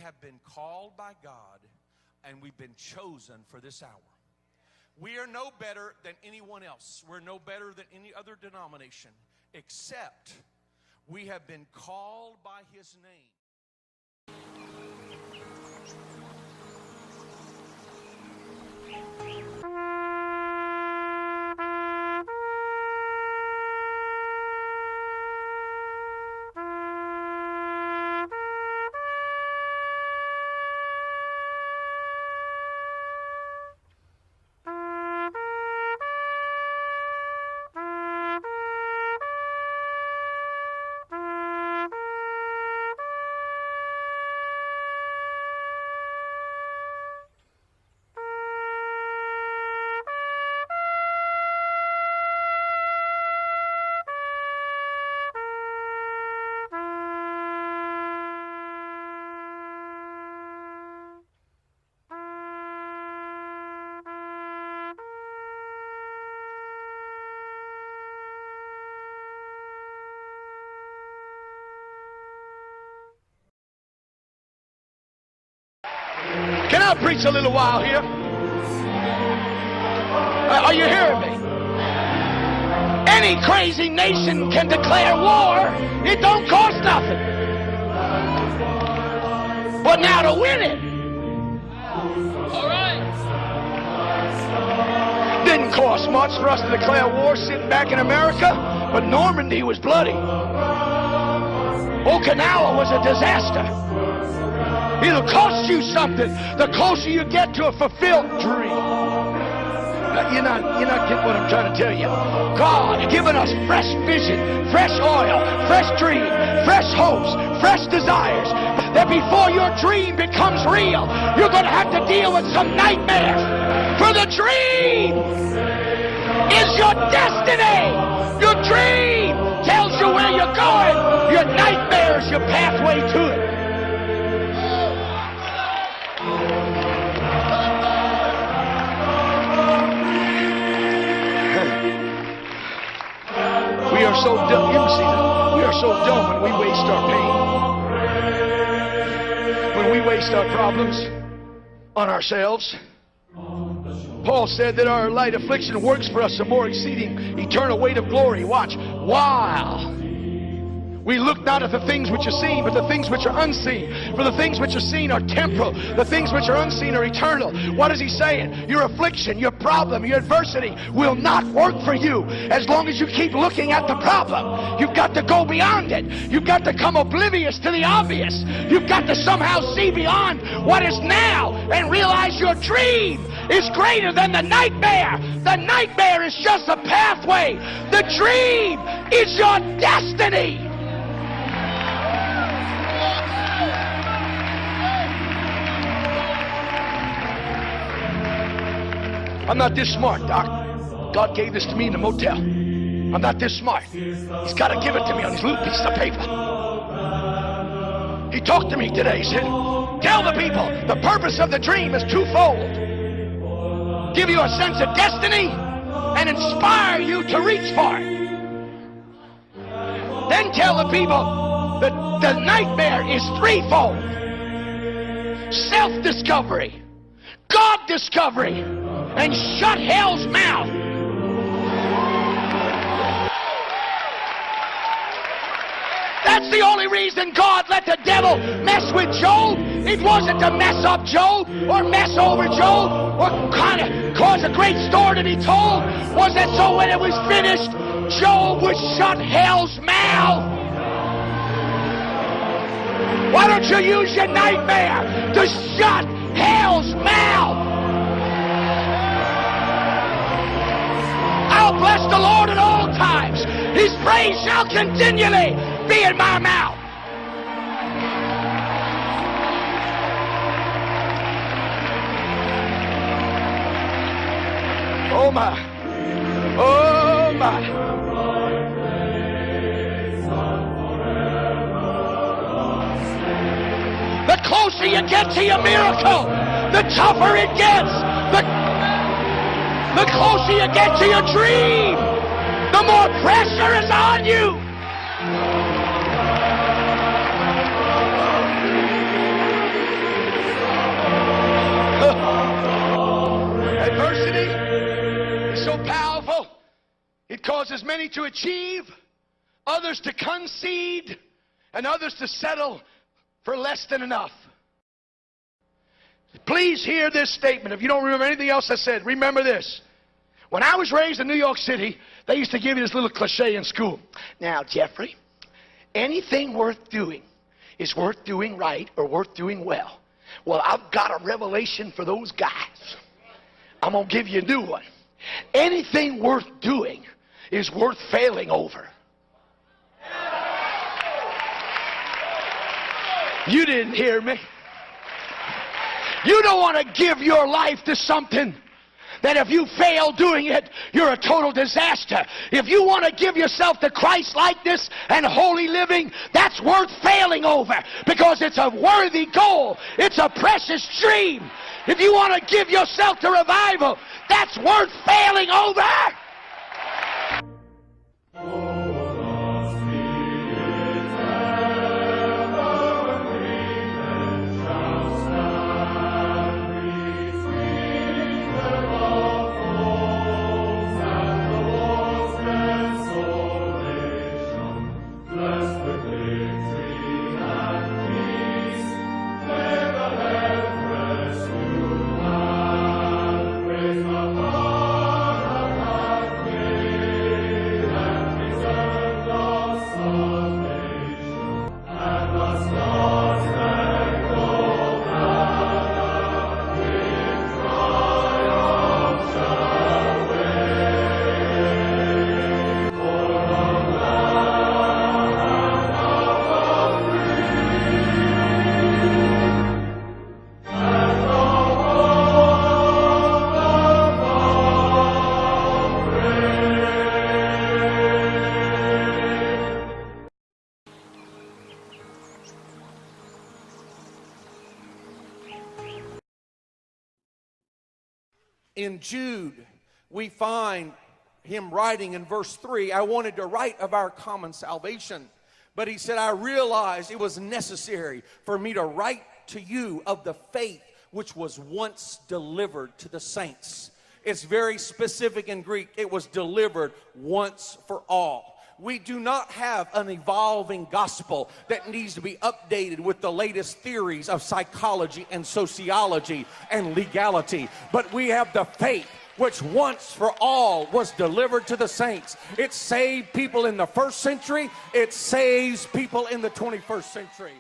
have been called by God and we've been chosen for this hour. We are no better than anyone else. We're no better than any other denomination, except we have been called by His name. Can I preach a little while here? Are you hearing me? Any crazy nation can declare war. It don't cost nothing. But now to win it. All right. Didn't cost much for us to declare war sitting back in America, but Normandy was bloody. Okinawa was a disaster. It'll cost you something the closer you get to a fulfilled dream. You're not getting what I'm trying to tell you. God has given us fresh vision, fresh oil, fresh dream, fresh hopes, fresh desires. That before your dream becomes real, you're going to have to deal with some nightmares. For the dream is your destiny. Your dream tells you where you're going. Your nightmare is your pathway to it. We are so dumb. You can see that. We are so dumb when we waste our pain. When we waste our problems on ourselves. Paul said that our light affliction works for us a more exceeding eternal weight of glory. Watch. While we look not at the things which are seen, but the things which are unseen. For the things which are seen are temporal. The things which are unseen are eternal. What is he saying? Your affliction, your problem, your adversity will not work for you as long as you keep looking at the problem. You've got to go beyond it. You've got to come oblivious to the obvious. You've got to somehow see beyond what is now and realize your dream is greater than the nightmare. The nightmare is just a pathway. The dream is your destiny. I'm not this smart, Doc. God gave this to me in the motel. I'm not this smart. He's got to give it to me on this little piece of paper. He talked to me today. He said, tell the people the purpose of the dream is twofold. Give you a sense of destiny and inspire you to reach for it. Then tell the people that the nightmare is threefold. Self-discovery, God-discovery, and shut hell's mouth. That's the only reason God let the devil mess with Job. It wasn't to mess up Job or mess over Job or kind of cause a great story to be told. Was that so when it was finished, Job would shut hell's mouth? Why don't you use your nightmare to shut hell's mouth? I'll bless the Lord at all times. His praise shall continually be in my mouth. Oh my. Oh my. The closer you get to your miracle, the tougher it gets. The closer you get to your dream, the more pressure is on you. causes many to achieve, others to concede, and others to settle for less than enough. Please hear this statement. If you don't remember anything else I said, remember this. When I was raised in New York City, they used to give you this little cliche in school. Now, Jeffrey, anything worth doing is worth doing right or worth doing well. Well, I've got a revelation for those guys. I'm going to give you a new one. Anything worth doing is worth failing over. You didn't hear me. You don't want to give your life to something that if you fail doing it, you're a total disaster. If you want to give yourself to Christ-likeness and holy living, that's worth failing over because it's a worthy goal. It's a precious dream. If you want to give yourself to revival, that's worth failing over. In Jude, we find him writing in verse 3, I wanted to write of our common salvation. But he said, I realized it was necessary for me to write to you of the faith which was once delivered to the saints. It's very specific in Greek. It was delivered once for all. We do not have an evolving gospel that needs to be updated with the latest theories of psychology and sociology and legality. But we have the faith which once for all was delivered to the saints. It saved people in the first century. It saves people in the 21st century.